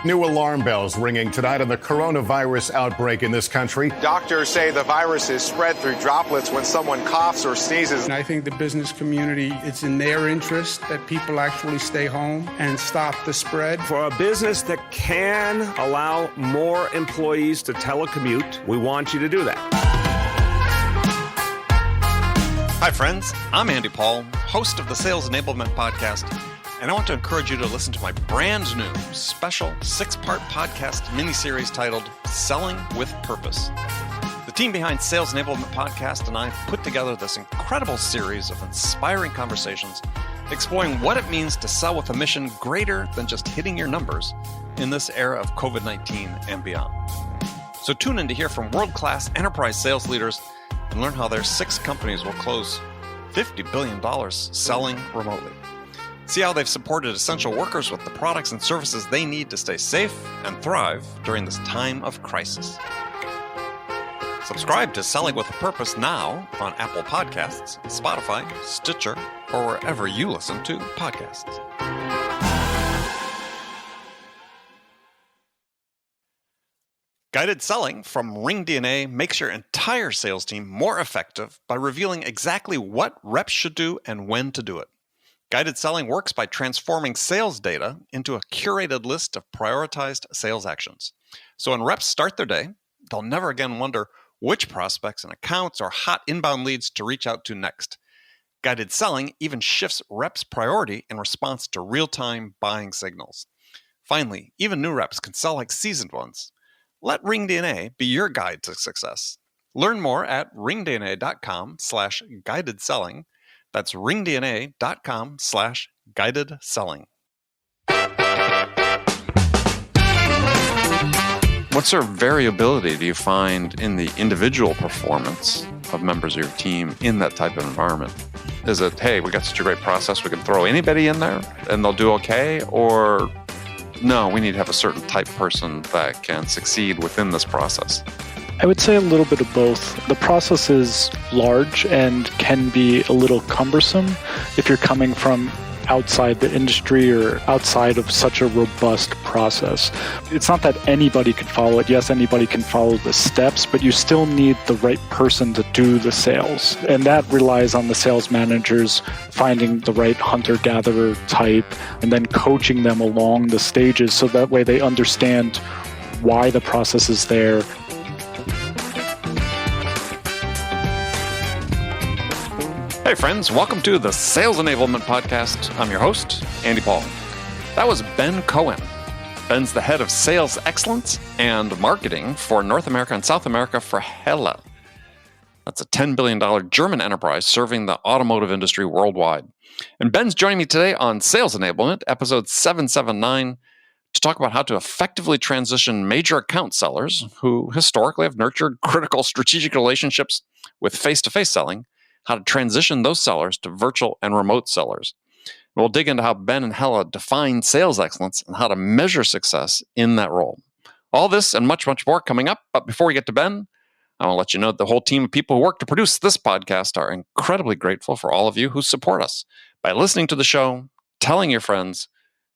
New alarm bells ringing tonight on the coronavirus outbreak in this country. Doctors say the virus is spread through droplets when someone coughs or sneezes. And I think the business community, it's in their interest that people actually stay home and stop the spread. For a business that can allow more employees to telecommute, we want you to do that. Hi, friends. I'm Andy Paul, host of the Sales Enablement Podcast, and I want to encourage you to listen to my brand new special 6-part podcast miniseries titled Selling with Purpose. The team behind Sales Enablement Podcast and I put together this incredible series of inspiring conversations exploring what it means to sell with a mission greater than just hitting your numbers in this era of COVID-19 and beyond. So tune in to hear from world-class enterprise sales leaders and learn how their 6 companies will close $50 billion selling remotely. See how they've supported essential workers with the products and services they need to stay safe and thrive during this time of crisis. Subscribe to Selling with a Purpose now on Apple Podcasts, Spotify, Stitcher, or wherever you listen to podcasts. Guided Selling from RingDNA makes your entire sales team more effective by revealing exactly what reps should do and when to do it. Guided Selling works by transforming sales data into a curated list of prioritized sales actions. So when reps start their day, they'll never again wonder which prospects and accounts or hot inbound leads to reach out to next. Guided Selling even shifts reps' priority in response to real-time buying signals. Finally, even new reps can sell like seasoned ones. Let RingDNA be your guide to success. Learn more at ringdna.com/guided selling. That's ringdna.com/guided selling. What sort of variability do you find in the individual performance of members of your team in that type of environment? Is it, hey, we got such a great process, we can throw anybody in there and they'll do okay? Or no, we need to have a certain type person that can succeed within this process? I would say a little bit of both. The process is large and can be a little cumbersome if you're coming from outside the industry or outside of such a robust process. It's not that anybody can follow it. Yes, anybody can follow the steps, but you still need the right person to do the sales. And that relies on the sales managers finding the right hunter-gatherer type and then coaching them along the stages so that way they understand why the process is there. Hey friends, welcome to the Sales Enablement Podcast. I'm your host, Andy Paul. That was Ben Cohen. Ben's the head of sales excellence and marketing for North America and South America for Hella. That's a $10 billion German enterprise serving the automotive industry worldwide. And Ben's joining me today on Sales Enablement, episode 779, to talk about how to effectively transition major account sellers who historically have nurtured critical strategic relationships with face-to-face selling, how to transition those sellers to virtual and remote sellers. We'll dig into how Ben and Hella define sales excellence and how to measure success in that role. All this and much, much more coming up. But before we get to Ben, I want to let you know that the whole team of people who work to produce this podcast are incredibly grateful for all of you who support us by listening to the show, telling your friends,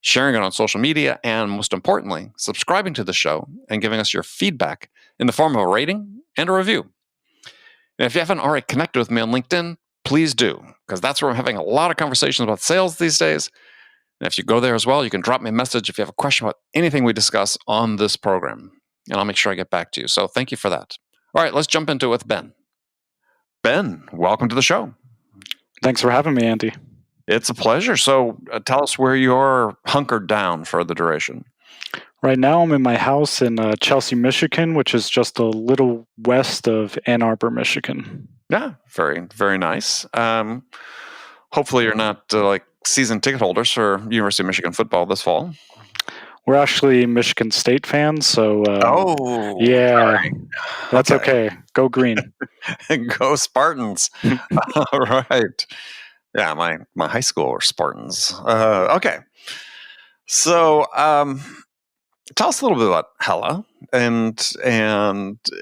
sharing it on social media, and most importantly, subscribing to the show and giving us your feedback in the form of a rating and a review. And if you haven't already connected with me on LinkedIn, please do, because that's where I'm having a lot of conversations about sales these days. And if you go there as well, you can drop me a message if you have a question about anything we discuss on this program, and I'll make sure I get back to you. So thank you for that. All right, let's jump into it with Ben. Ben, welcome to the show. Thanks for having me, Andy. It's a pleasure. So tell us where you're hunkered down for the duration. Right now, I'm in my house in Chelsea, Michigan, which is just a little west of Ann Arbor, Michigan. Yeah, very, very nice. Hopefully you're not like season ticket holders for University of Michigan football this fall. We're actually Michigan State fans, so yeah, sorry. That's okay. Go green. Go Spartans. All right. Yeah, my high school were Spartans. Okay. So tell us a little bit about Hella and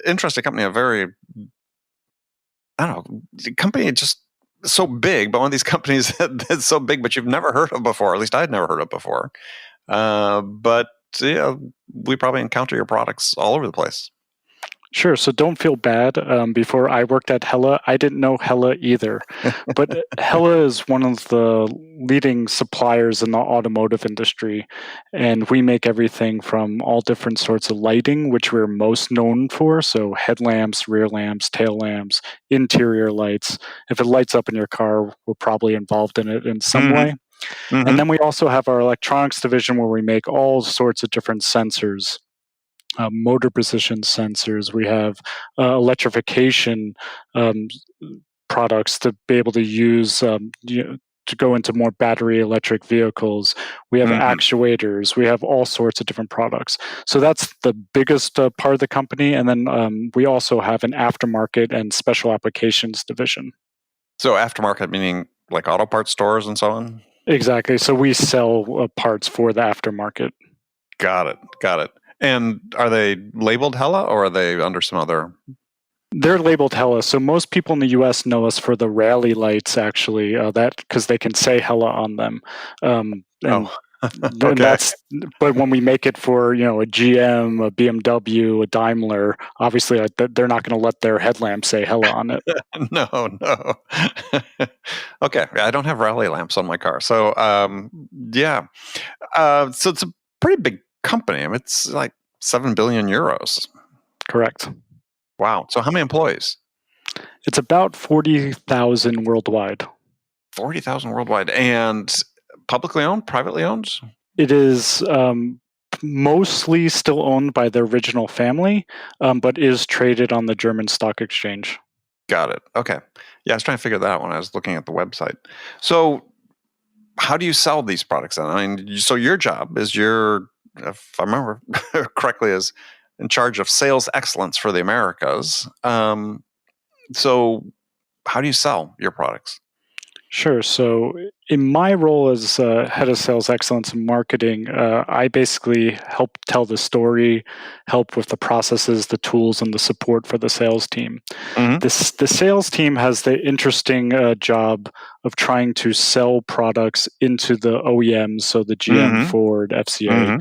interesting company, a very, company just so big, but one of these companies that's so big, but you've never heard of before. At least I'd never heard of before. But we probably encounter your products all over the place. Sure. So don't feel bad. Before I worked at Hella, I didn't know Hella either. But Hella is one of the leading suppliers in the automotive industry. And we make everything from all different sorts of lighting, which we're most known for. So headlamps, rear lamps, tail lamps, interior lights. If it lights up in your car, we're probably involved in it in some way. And then we also have our electronics division where we make all sorts of different sensors. Motor position sensors. We have electrification products to be able to use to go into more battery electric vehicles. We have actuators. We have all sorts of different products. So that's the biggest part of the company. And then we also have an aftermarket and special applications division. So aftermarket meaning like auto parts stores and so on? Exactly. So we sell parts for the aftermarket. Got it. And are they labeled Hella or are they under some other? They're labeled Hella. So most people in the U.S. know us for the rally lights, actually, that because they can say Hella on them. Okay. But when we make it for a GM, a BMW, a Daimler, obviously they're not going to let their headlamp say Hella on it. No. Okay, I don't have rally lamps on my car, so yeah. So it's a pretty big company. I mean, it's like 7 billion euros. Correct. Wow. So how many employees? It's about 40,000 worldwide. 40,000 worldwide. And publicly owned, privately owned? It is mostly still owned by the original family, but is traded on the German stock exchange. Got it. Okay. Yeah, I was trying to figure that out when I was looking at the website. So how do you sell these products then? I mean, so your job is if I remember correctly, is in charge of sales excellence for the Americas. So how do you sell your products? Sure. So in my role as head of sales excellence and marketing, I basically help tell the story, help with the processes, the tools, and the support for the sales team. The sales team has the interesting job of trying to sell products into the OEMs, so the GM, Ford, FCA,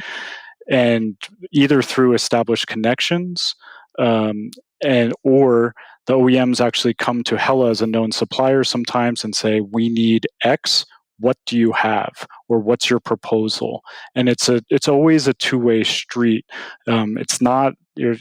and either through established connections or the OEMs actually come to Hella as a known supplier sometimes and say, we need X, what do you have? Or what's your proposal? And it's always a two-way street. It's not your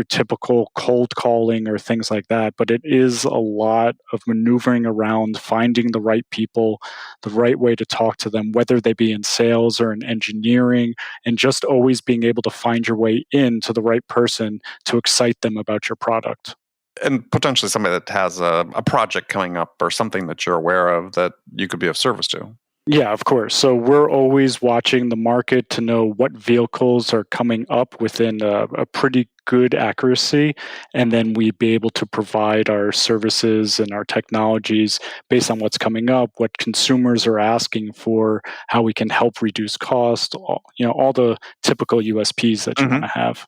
typical cold calling or things like that, but it is a lot of maneuvering around, finding the right people, the right way to talk to them, whether they be in sales or in engineering, and just always being able to find your way into the right person to excite them about your product. And potentially somebody that has a project coming up or something that you're aware of that you could be of service to. Yeah, of course. So we're always watching the market to know what vehicles are coming up within a pretty good accuracy. And then we'd be able to provide our services and our technologies based on what's coming up, what consumers are asking for, how we can help reduce cost, all the typical USPs that you want to have.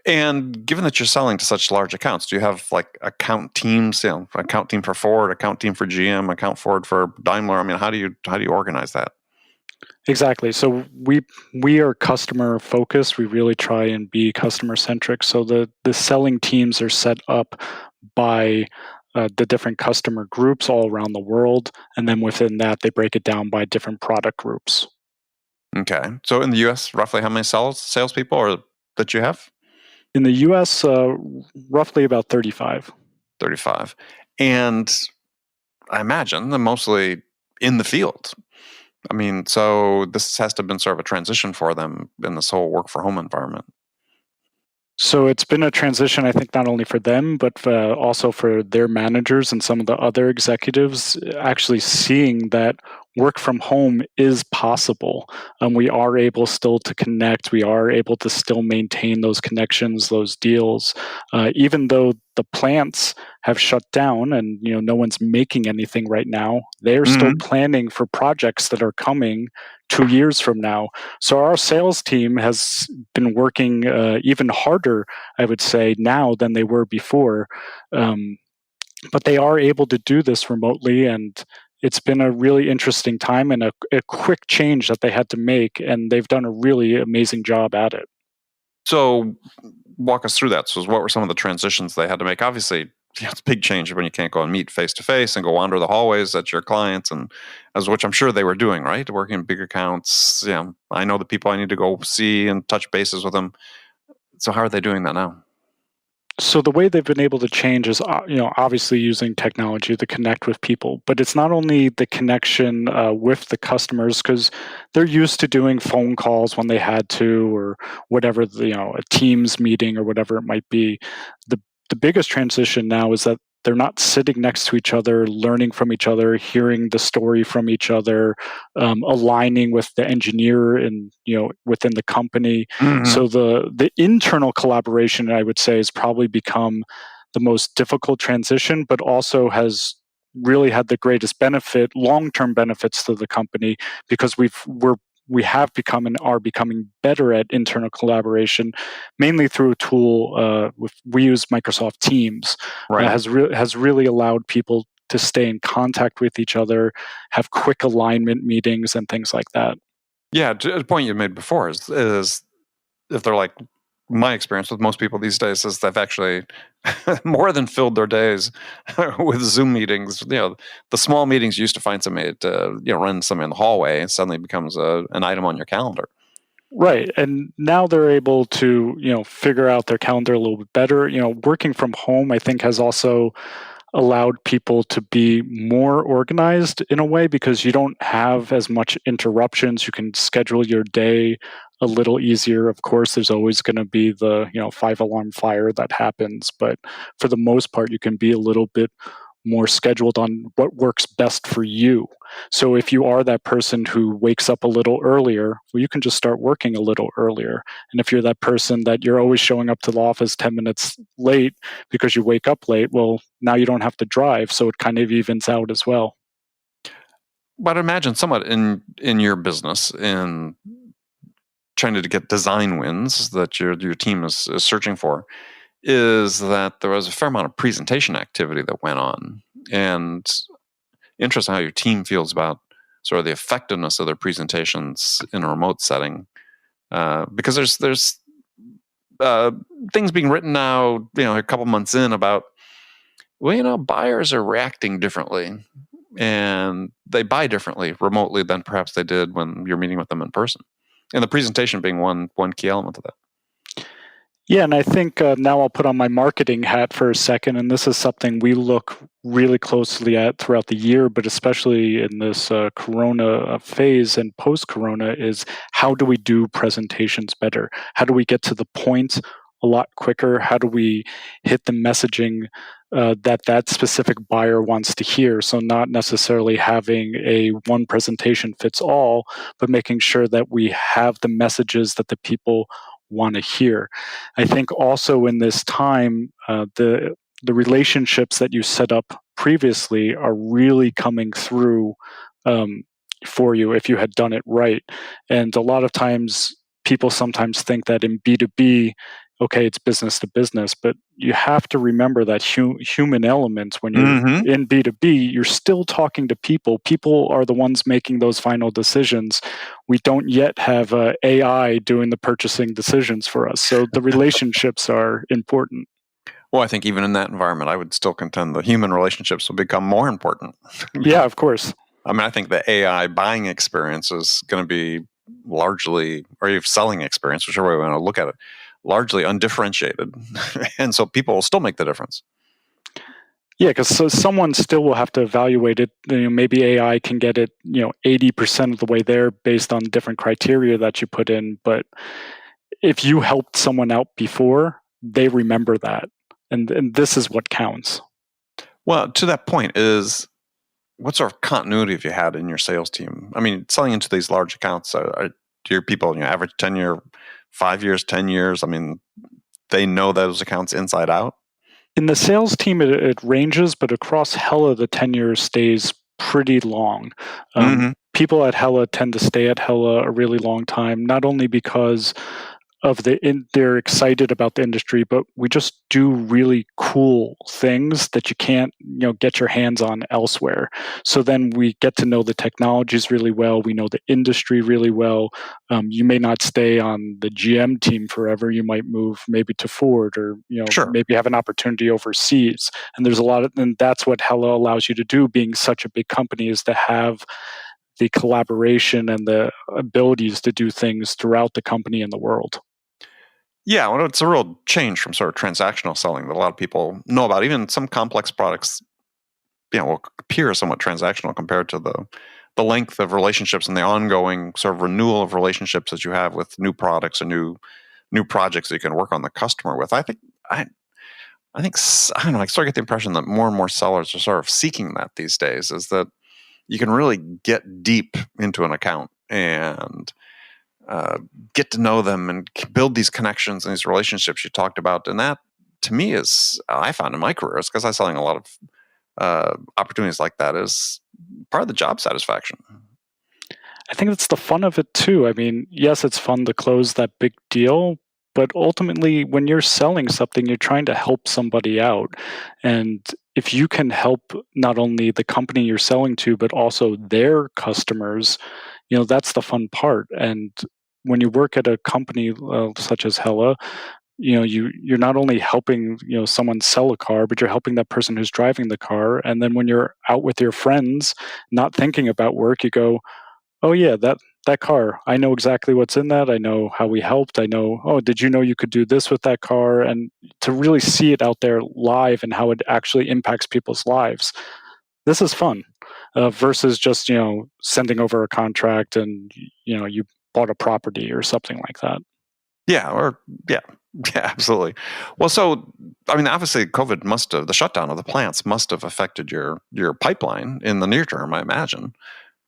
And given that you're selling to such large accounts, do you have like account teams, account team for Ford, account team for GM, account Ford for Daimler? I mean, how do you organize that? Exactly. So we are customer focused. We really try and be customer centric. So the selling teams are set up by the different customer groups all around the world, and then within that, they break it down by different product groups. Okay. So in the U.S., roughly how many salespeople that you have? In the U.S., roughly about 35. 35. And I imagine they're mostly in the field. I mean, so this has to have been sort of a transition for them in this whole work-from-home environment. So it's been a transition, I think, not only for them, but also for their managers and some of the other executives actually seeing that work from home is possible. We are able still to connect. We are able to still maintain those connections, those deals, even though the plants have shut down and no one's making anything right now. They're still planning for projects that are coming 2 years from now. So our sales team has been working even harder, I would say, now than they were before. But they are able to do this remotely, and it's been a really interesting time and a quick change that they had to make, and they've done a really amazing job at it. So walk us through that. So what were some of the transitions they had to make? Obviously, it's a big change when you can't go and meet face to face and go wander the hallways at your clients, and as which I'm sure they were doing, right? Working in big accounts. Yeah, I know the people I need to go see and touch bases with them. So how are they doing that now? So the way they've been able to change is, obviously using technology to connect with people, but it's not only the connection with the customers, because they're used to doing phone calls when they had to, or whatever, a Teams meeting or whatever it might be. The biggest transition now is that they're not sitting next to each other, learning from each other, hearing the story from each other, aligning with the engineer and within the company. Mm-hmm. So the internal collaboration, I would say, has probably become the most difficult transition, but also has really had the greatest benefit, long-term benefits to the company, because we have become and are becoming better at internal collaboration, mainly through a tool. We use Microsoft Teams. Right. Has really allowed people to stay in contact with each other, have quick alignment meetings, and things like that. Yeah, the point you made before is if they're like, my experience with most people these days is they've actually more than filled their days with Zoom meetings. The small meetings you used to find somebody to run something in the hallway, and suddenly becomes an item on your calendar. Right. And now they're able to, figure out their calendar a little bit better. Working from home, I think, has also allowed people to be more organized in a way, because you don't have as much interruptions. You can schedule your day a little easier. Of course, there's always going to be the 5-alarm fire that happens, but for the most part, you can be a little bit more scheduled on what works best for you. So if you are that person who wakes up a little earlier, well, you can just start working a little earlier. And if you're that person that you're always showing up to the office 10 minutes late because you wake up late, well, now you don't have to drive. So it kind of evens out as well. But imagine somewhat in your business, in trying to get design wins that your team is searching for, is that there was a fair amount of presentation activity that went on. And interesting how your team feels about sort of the effectiveness of their presentations in a remote setting. Because there's things being written now, a couple months in about, buyers are reacting differently, and they buy differently remotely than perhaps they did when you're meeting with them in person. And the presentation being one key element of that. Yeah, and I think now I'll put on my marketing hat for a second, and this is something we look really closely at throughout the year, but especially in this Corona phase and post-Corona, is how do we do presentations better? How do we get to the point a lot quicker? How do we hit the messaging that specific buyer wants to hear? So not necessarily having a one presentation fits all, but making sure that we have the messages that the people want to hear. I think also in this time, the relationships that you set up previously are really coming through for you if you had done it right. And a lot of times, people sometimes think that in B2B, okay, it's business to business, but you have to remember that human element when you're in B2B, you're still talking to people. People are the ones making those final decisions. We don't yet have AI doing the purchasing decisions for us. So the relationships are important. Well, I think even in that environment, I would still contend the human relationships will become more important. Yeah, of course. I mean, I think the AI buying experience is going to be largely, or your selling experience, whichever way we want to look at it, largely undifferentiated. And so people will still make the difference. Yeah, because someone still will have to evaluate it. Maybe AI can get it 80% of the way there based on different criteria that you put in. But if you helped someone out before, they remember that. And this is what counts. Well, to that point is, what sort of continuity have you had in your sales team? I mean, selling into these large accounts, do your people, average tenure, 5 years, 10 years? I mean, they know those accounts inside out? In the sales team, it ranges, but across Hella, the tenure stays pretty long. People at Hella tend to stay at Hella a really long time, not only because they're excited about the industry, but we just do really cool things that you can't, get your hands on elsewhere. So then we get to know the technologies really well. We know the industry really well. You may not stay on the GM team forever. You might move maybe to Ford, or Sure. maybe have an opportunity overseas. And there's and that's what Hella allows you to do, being such a big company, is to have the collaboration and the abilities to do things throughout the company and the world. Yeah, well, it's a real change from sort of transactional selling that a lot of people know about. Even some complex products, will appear somewhat transactional compared to the length of relationships and the ongoing sort of renewal of relationships that you have with new products and new projects that you can work on the customer with. I think I don't know. I sort of get the impression that more and more sellers are sort of seeking that these days. Is that you can really get deep into an account and get to know them and build these connections and these relationships you talked about. And that, to me, is I found in my career, because I'm selling a lot of opportunities like that, is part of the job satisfaction. I think that's the fun of it too. I mean, yes, it's fun to close that big deal, but ultimately, when you're selling something, you're trying to help somebody out. And if you can help not only the company you're selling to, but also their customers, that's the fun part. And when you work at a company such as Hella, you're not only helping someone sell a car, but you're helping that person who's driving the car. And then when you're out with your friends, not thinking about work, you go, "Oh yeah, that car, I know exactly what's in that. I know how we helped. I know, oh, did you know you could do this with that car?" And to really see it out there live and how it actually impacts people's lives, this is fun versus just sending over a contract and you bought a property or something like that. Yeah, yeah, absolutely. Well, so I mean, obviously, the shutdown of the plants must have affected your pipeline in the near term, I imagine.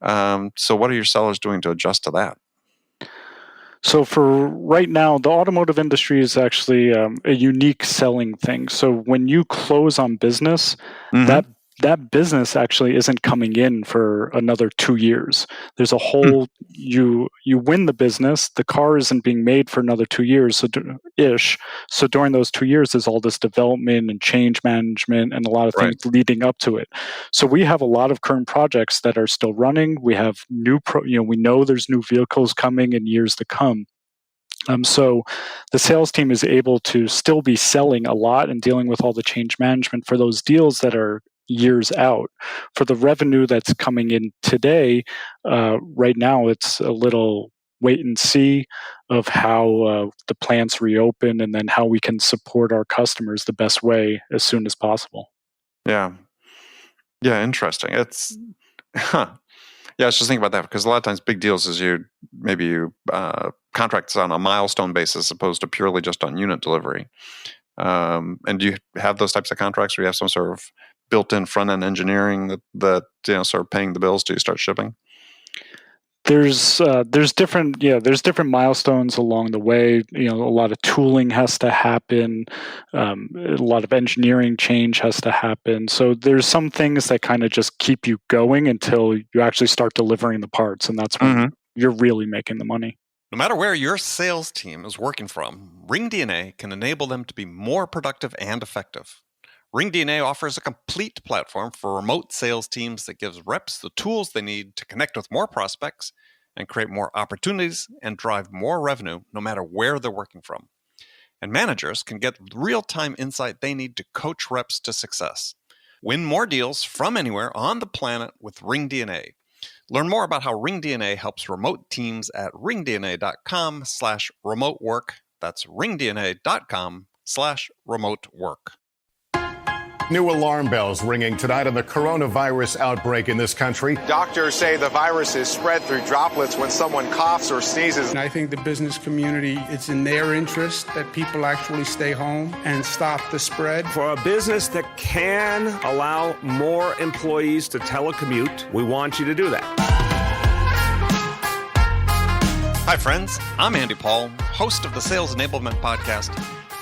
So what are your sellers doing to adjust to that? So for right now, the automotive industry is actually a unique selling thing. So when you close on business, that business actually isn't coming in for another 2 years. There's a whole you win the business, the car isn't being made for another 2 years, So during those 2 years, there's all this development and change management and a lot of things leading up to it. So we have a lot of current projects that are still running. We have we know there's new vehicles coming in years to come. So the sales team is able to still be selling a lot and dealing with all the change management for those deals that are years out. For the revenue that's coming in today, right now it's a little wait and see of how the plants reopen and then how we can support our customers the best way as soon as possible. Yeah. Yeah, interesting. It's Yeah, I was just thinking about that because a lot of times big deals is you contracts on a milestone basis as opposed to purely just on unit delivery. And do you have those types of contracts where you have some sort of built-in front-end engineering that sort of paying the bills till you start shipping? There's different milestones along the way. A lot of tooling has to happen. A lot of engineering change has to happen. So there's some things that kind of just keep you going until you actually start delivering the parts, and that's when you're really making the money. No matter where your sales team is working from, RingDNA can enable them to be more productive and effective. RingDNA offers a complete platform for remote sales teams that gives reps the tools they need to connect with more prospects and create more opportunities and drive more revenue no matter where they're working from. And managers can get real-time insight they need to coach reps to success. Win more deals from anywhere on the planet with RingDNA. Learn more about how RingDNA helps remote teams at ringdna.com/remote work. That's ringdna.com/remote work. New alarm bells ringing tonight on the coronavirus outbreak in this country. Doctors say the virus is spread through droplets when someone coughs or sneezes. And I think the business community, it's in their interest that people actually stay home and stop the spread. For a business that can allow more employees to telecommute, we want you to do that. Hi, friends. I'm Andy Paul, host of the Sales Enablement Podcast.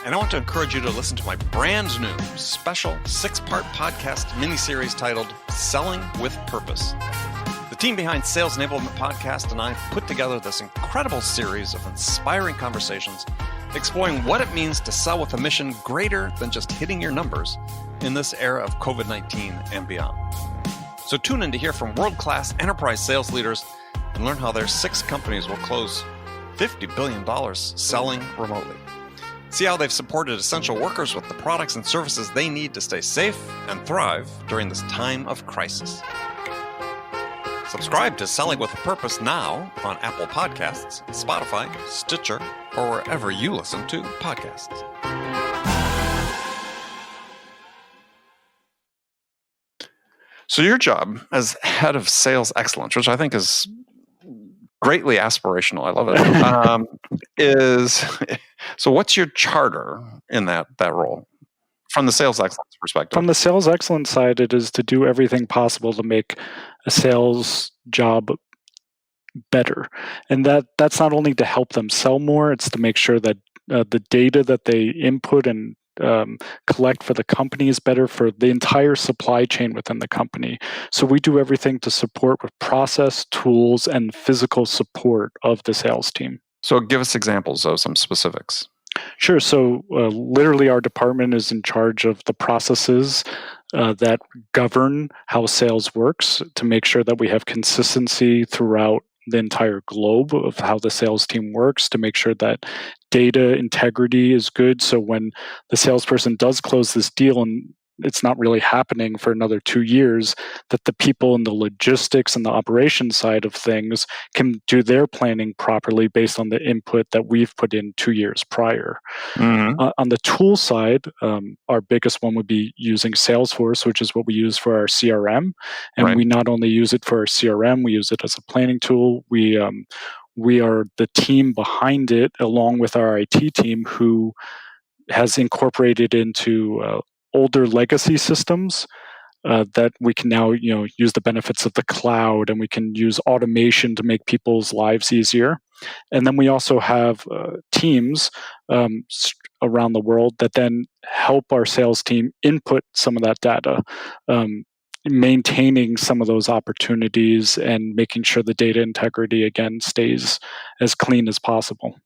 And I want to encourage you to listen to my brand new special 6-part podcast miniseries titled Selling with Purpose. The team behind Sales Enablement Podcast and I put together this incredible series of inspiring conversations exploring what it means to sell with a mission greater than just hitting your numbers in this era of COVID-19 and beyond. So tune in to hear from world-class enterprise sales leaders and learn how their 6 companies will close $50 billion selling remotely. See how they've supported essential workers with the products and services they need to stay safe and thrive during this time of crisis. Subscribe to Selling with a Purpose now on Apple Podcasts, Spotify, Stitcher, or wherever you listen to podcasts. So your job as head of sales excellence, which I think is greatly aspirational, I love it, is so what's your charter in that role from the sales excellence perspective? From the sales excellence side, it is to do everything possible to make a sales job better. And that's not only to help them sell more, it's to make sure that the data that they input and collect for the company is better for the entire supply chain within the company. So we do everything to support with process, tools, and physical support of the sales team. So give us examples of some specifics. Sure. So literally our department is in charge of the processes that govern how sales works to make sure that we have consistency throughout the entire globe of how the sales team works, to make sure that data integrity is good. So when the salesperson does close this deal and it's not really happening for another 2 years, that the people in the logistics and the operations side of things can do their planning properly based on the input that we've put in 2 years prior. Mm-hmm. On the tool side, our biggest one would be using Salesforce, which is what we use for our CRM. And Right. we not only use it for our CRM, we use it as a planning tool. We are the team behind it, along with our IT team, who has incorporated into older legacy systems that we can now use the benefits of the cloud, and we can use automation to make people's lives easier. And then we also have teams around the world that then help our sales team input some of that data, maintaining some of those opportunities and making sure the data integrity again stays as clean as possible.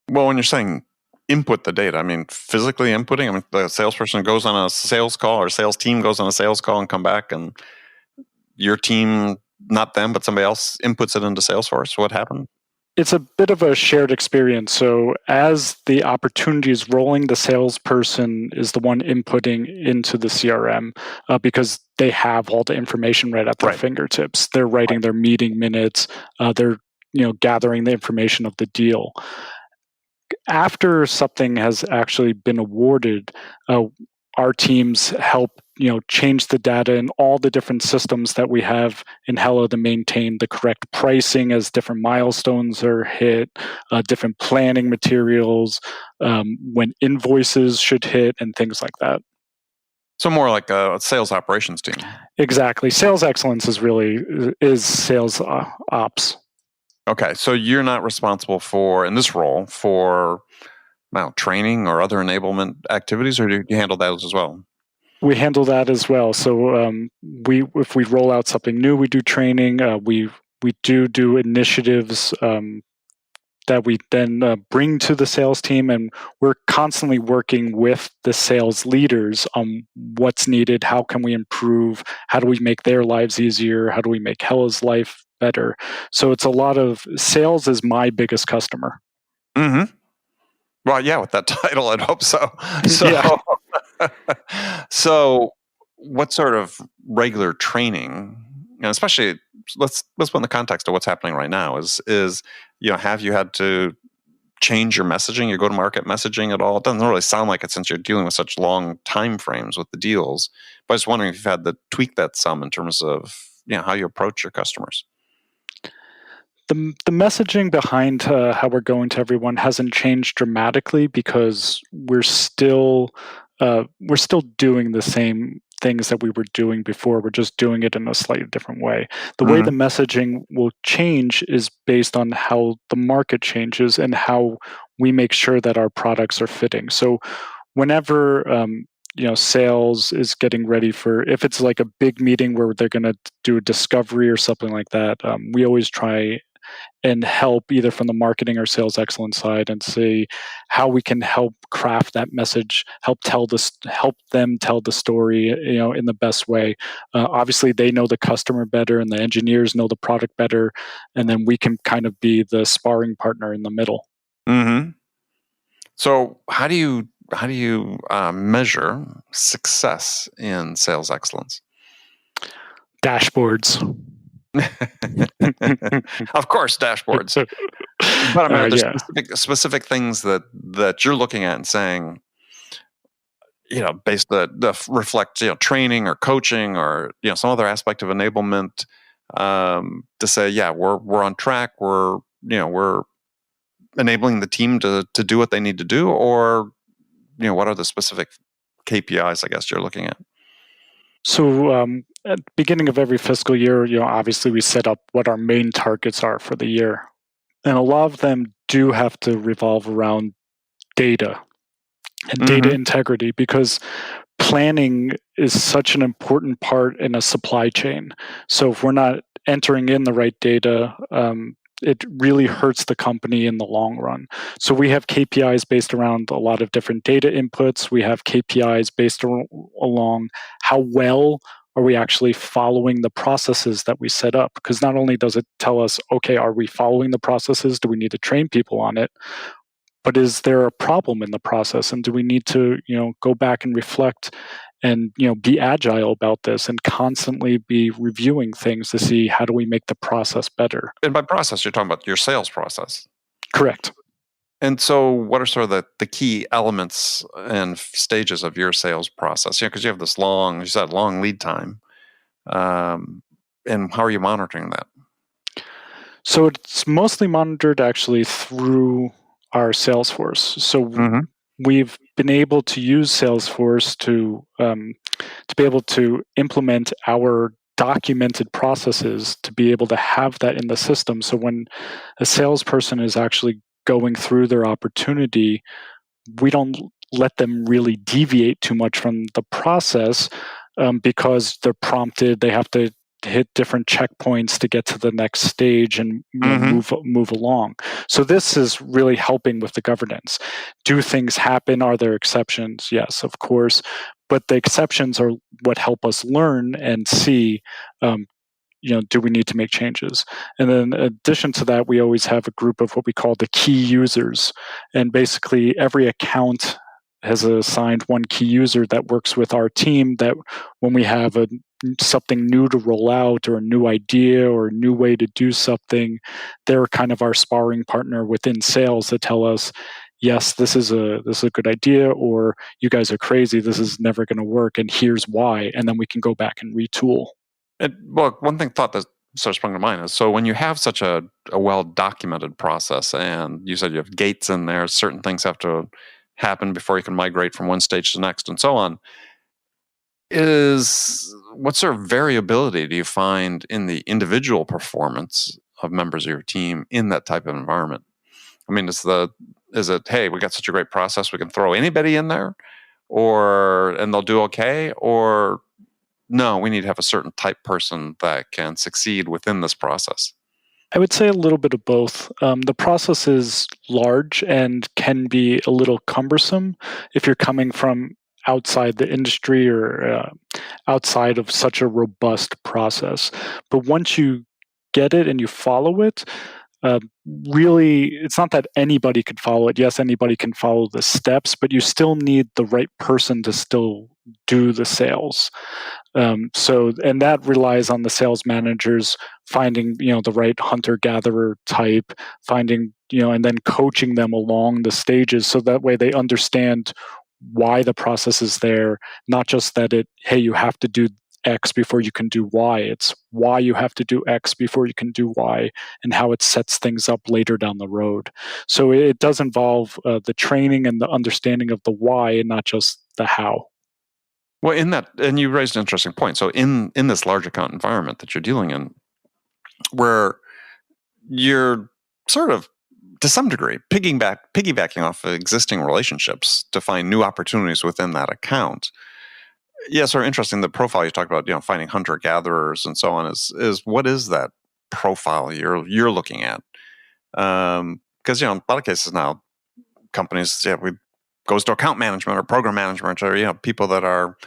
Well, when you're saying input the data, I mean physically inputting. I mean the salesperson goes on a sales call, or sales team goes on a sales call and come back, and your team, not them, but somebody else, inputs it into Salesforce. What happened? It's a bit of a shared experience. So as the opportunity is rolling, the salesperson is the one inputting into the CRM because they have all the information right at their fingertips. They're writing their meeting minutes. They're gathering the information of the deal. After something has actually been awarded, our teams help change the data in all the different systems that we have in Hella to maintain the correct pricing as different milestones are hit, different planning materials, when invoices should hit, and things like that. So more like a sales operations team. Exactly. Sales excellence is sales ops. Okay, so you're not responsible for, in this role, for training or other enablement activities, or do you handle those as well? We handle that as well. So if we roll out something new, we do training. We do initiatives that we then bring to the sales team, and we're constantly working with the sales leaders on what's needed, how can we improve, how do we make their lives easier, how do we make Hella's life better. So it's a lot of sales is my biggest customer. Mm-hmm. Well, yeah, with that title, I'd hope so. So what sort of regular training, and especially let's put in the context of what's happening right now, is have you had to change your messaging, your go-to-market messaging at all? It doesn't really sound like it, since you're dealing with such long time frames with the deals. But I was wondering if you've had to tweak that some in terms of how you approach your customers. The messaging behind how we're going to everyone hasn't changed dramatically, because we're still doing the same things that we were doing before. We're just doing it in a slightly different way. The way the messaging will change is based on how the market changes and how we make sure that our products are fitting. So whenever sales is getting ready for, if it's like a big meeting where they're going to do a discovery or something like that, we always try and help either from the marketing or sales excellence side and see how we can help craft that message, help them tell the story, in the best way. Obviously, they know the customer better, and the engineers know the product better, and then we can kind of be the sparring partner in the middle. Mm-hmm. So how do you measure success in sales excellence? Dashboards. Of course, dashboards. But are there yeah. specific things that you're looking at and saying, based that reflect training or coaching or some other aspect of enablement, to say, yeah, we're on track, we're enabling the team to do what they need to do, or what are the specific KPIs I guess you're looking at? So at the beginning of every fiscal year, obviously we set up what our main targets are for the year. And a lot of them do have to revolve around data and data integrity, because planning is such an important part in a supply chain. So if we're not entering in the right data, it really hurts the company in the long run. So we have KPIs based around a lot of different data inputs. We have KPIs based along how well are we actually following the processes that we set up? Because not only does it tell us, okay, are we following the processes? Do we need to train people on it? But is there a problem in the process? And do we need to, go back and reflect and, be agile about this and constantly be reviewing things to see how do we make the process better? And by process, you're talking about your sales process. Correct. And so what are sort of the key elements and stages of your sales process? Because you have this long lead time. And how are you monitoring that? So it's mostly monitored actually through our Salesforce. So we've been able to use Salesforce to be able to implement our documented processes to be able to have that in the system. So when a salesperson is actually going through their opportunity, we don't let them really deviate too much from the process, because they're prompted. They have to hit different checkpoints to get to the next stage and move along. So this is really helping with the governance. Do things happen? Are there exceptions? Yes, of course. But the exceptions are what help us learn and see, do we need to make changes? And then in addition to that, we always have a group of what we call the key users. And basically every account has assigned one key user that works with our team, that when we have something new to roll out or a new idea or a new way to do something, they're kind of our sparring partner within sales to tell us, yes, this is a good idea, or you guys are crazy, this is never going to work, and here's why. And then we can go back and retool. One thought that sort of sprung to mind is, so when you have such a well-documented process, and you said you have gates in there, certain things have to happen before you can migrate from one stage to the next and so on, what sort of variability do you find in the individual performance of members of your team in that type of environment? I mean, is it, hey, we got such a great process, we can throw anybody in there, and they'll do okay, or no, we need to have a certain type person that can succeed within this process? I would say a little bit of both. The process is large and can be a little cumbersome if you're coming from outside the industry or outside of such a robust process. But once you get it and you follow it, really, it's not that anybody could follow it. Yes, anybody can follow the steps, but you still need the right person to still do the sales. And that relies on the sales managers finding, the right hunter-gatherer type, finding, and then coaching them along the stages so that way they understand why the process is there, not just that hey, you have to do X before you can do Y. It's why you have to do X before you can do Y, and how it sets things up later down the road. So it does involve the training and the understanding of the why, and not just the how. Well, and you raised an interesting point. So in this large account environment that you're dealing in, where you're sort of to some degree, piggybacking off of existing relationships to find new opportunities within that account. Yeah, sort of interesting. The profile you talked about, finding hunter gatherers and so on is what is that profile you're looking at? Because in a lot of cases now, companies goes to account management or program management or people that are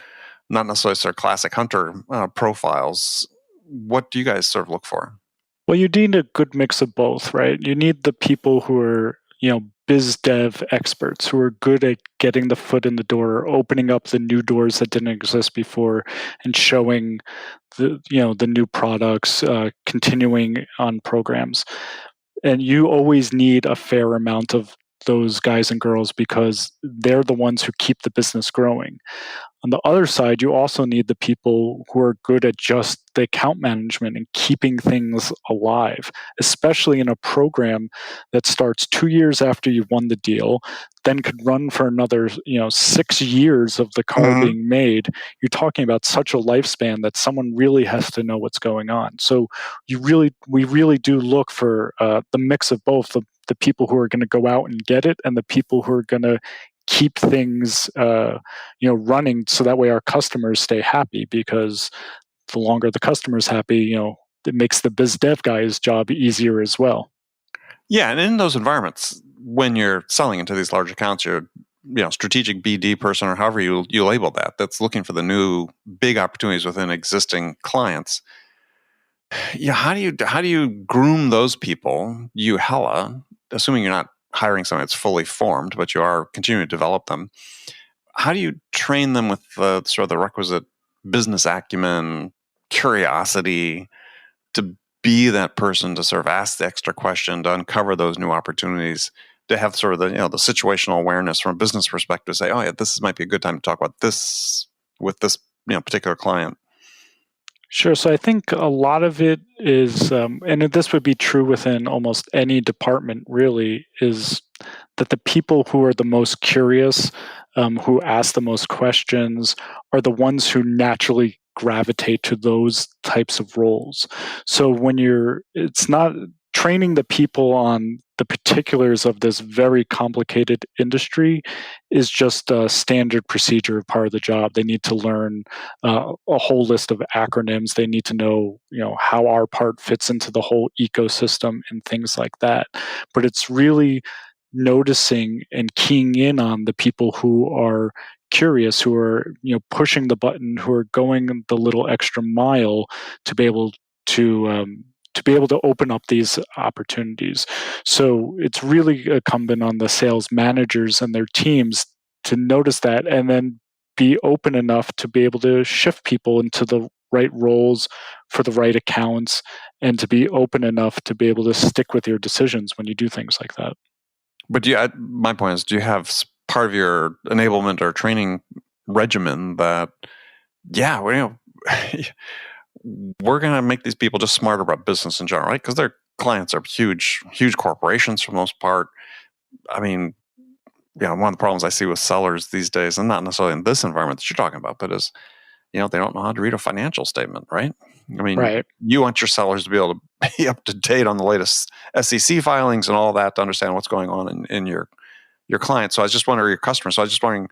not necessarily sort of classic hunter profiles. What do you guys sort of look for? Well, you need a good mix of both, right? You need the people who are, biz dev experts who are good at getting the foot in the door, opening up the new doors that didn't exist before, and showing the new products, continuing on programs. And you always need a fair amount of those guys and girls because they're the ones who keep the business growing. On the other side, you also need the people who are good at just the account management and keeping things alive, especially in a program that starts 2 years after you've won the deal, then could run for another 6 years of the car being made. You're talking about such a lifespan that someone really has to know what's going on. So we really do look for the mix of both the people who are going to go out and get it and the people who are going to keep things running so that way our customers stay happy, because the longer the customer's happy, it makes the biz dev guy's job easier as well. Yeah, and in those environments, when you're selling into these large accounts, you're strategic BD person or however you label that's looking for the new big opportunities within existing clients. Yeah, how do you groom those people, assuming you're not hiring someone that's fully formed, but you are continuing to develop them? How do you train them with the requisite business acumen, curiosity, to be that person to sort of ask the extra question, to uncover those new opportunities, to have sort of the the situational awareness from a business perspective, say, oh yeah, this might be a good time to talk about this with this particular client? Sure. So I think a lot of it is, and this would be true within almost any department really, is that the people who are the most curious, who ask the most questions, are the ones who naturally gravitate to those types of roles. So it's not training the people on the particulars of this very complicated industry is just a standard procedure part of the job. They need to learn a whole list of acronyms. They need to know, how our part fits into the whole ecosystem and things like that. But it's really noticing and keying in on the people who are curious, who are pushing the button, who are going the little extra mile to be able to open up these opportunities. So it's really incumbent on the sales managers and their teams to notice that and then be open enough to be able to shift people into the right roles for the right accounts, and to be open enough to be able to stick with your decisions when you do things like that. But my point is, do you have part of your enablement or training regimen that, we're going to make these people just smarter about business in general, right? Because their clients are huge corporations for the most part. I mean, one of the problems I see with sellers these days, and not necessarily in this environment that you're talking about, but is, they don't know how to read a financial statement, right? I mean, right. You want your sellers to be able to be up to date on the latest SEC filings and all that to understand what's going on in your clients. So I was just wondering, your customers. So I was just wondering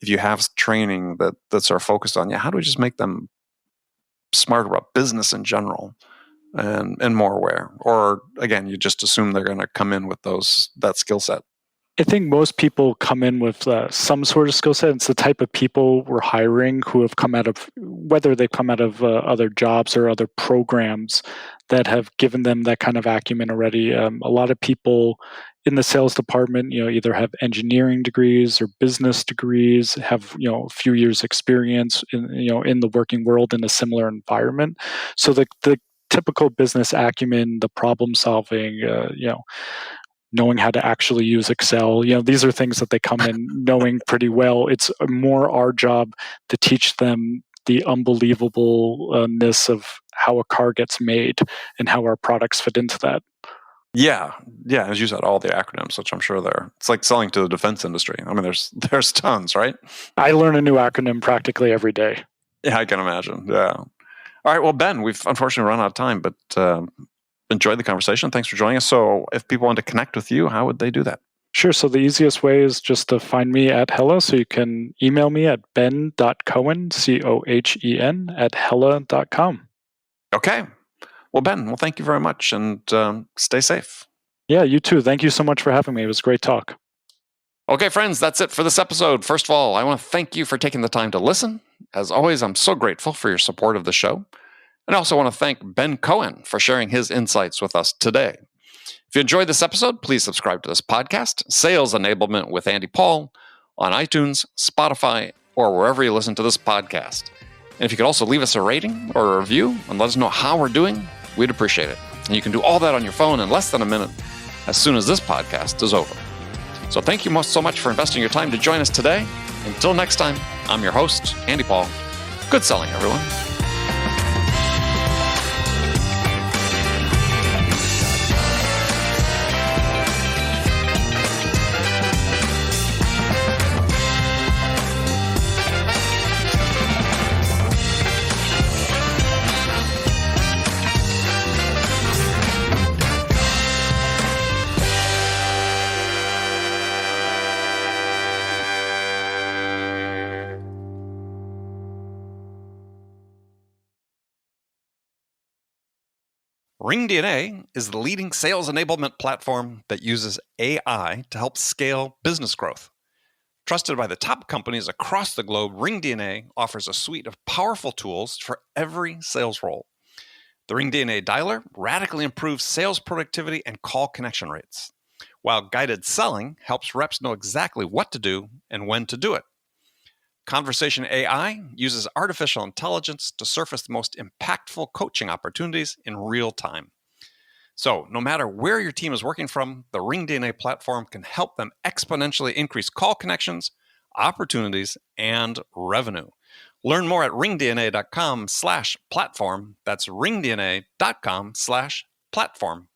if you have training that's sort of focused on, how do we just make them smarter about business in general and more aware? Or again, you just assume they're going to come in with that skill set? I think most people come in with some sort of skill set. It's the type of people we're hiring who have come out of, whether they've come out of other jobs or other programs that have given them that kind of acumen already. A lot of people in the sales department, either have engineering degrees or business degrees, have a few years experience in the working world in a similar environment. So the typical business acumen, the problem solving, knowing how to actually use Excel, these are things that they come in knowing pretty well. It's more our job to teach them the unbelievableness of how a car gets made and how our products fit into that. Yeah. As you said, all the acronyms, which I'm sure it's like selling to the defense industry. I mean, there's tons, right? I learn a new acronym practically every day. Yeah, I can imagine. Yeah. All right. Well, Ben, we've unfortunately run out of time, but enjoyed the conversation. Thanks for joining us. So if people want to connect with you, how would they do that? Sure. So the easiest way is just to find me at Hella. So you can email me at ben.cohen, Cohen, at hella.com. Okay. Well, Ben, thank you very much, and stay safe. Yeah, you too. Thank you so much for having me. It was a great talk. Okay, friends, that's it for this episode. First of all, I want to thank you for taking the time to listen. As always, I'm so grateful for your support of the show. And I also want to thank Ben Cohen for sharing his insights with us today. If you enjoyed this episode, please subscribe to this podcast, Sales Enablement with Andy Paul, on iTunes, Spotify, or wherever you listen to this podcast. And if you could also leave us a rating or a review and let us know how we're doing, we'd appreciate it. And you can do all that on your phone in less than a minute as soon as this podcast is over. So thank you so much for investing your time to join us today. Until next time, I'm your host, Andy Paul. Good selling, everyone. RingDNA is the leading sales enablement platform that uses AI to help scale business growth. Trusted by the top companies across the globe, RingDNA offers a suite of powerful tools for every sales role. The RingDNA Dialer radically improves sales productivity and call connection rates, while guided selling helps reps know exactly what to do and when to do it. Conversation AI uses artificial intelligence to surface the most impactful coaching opportunities in real time. So, no matter where your team is working from, the RingDNA platform can help them exponentially increase call connections, opportunities, and revenue. Learn more at ringdna.com/platform. That's ringdna.com/platform.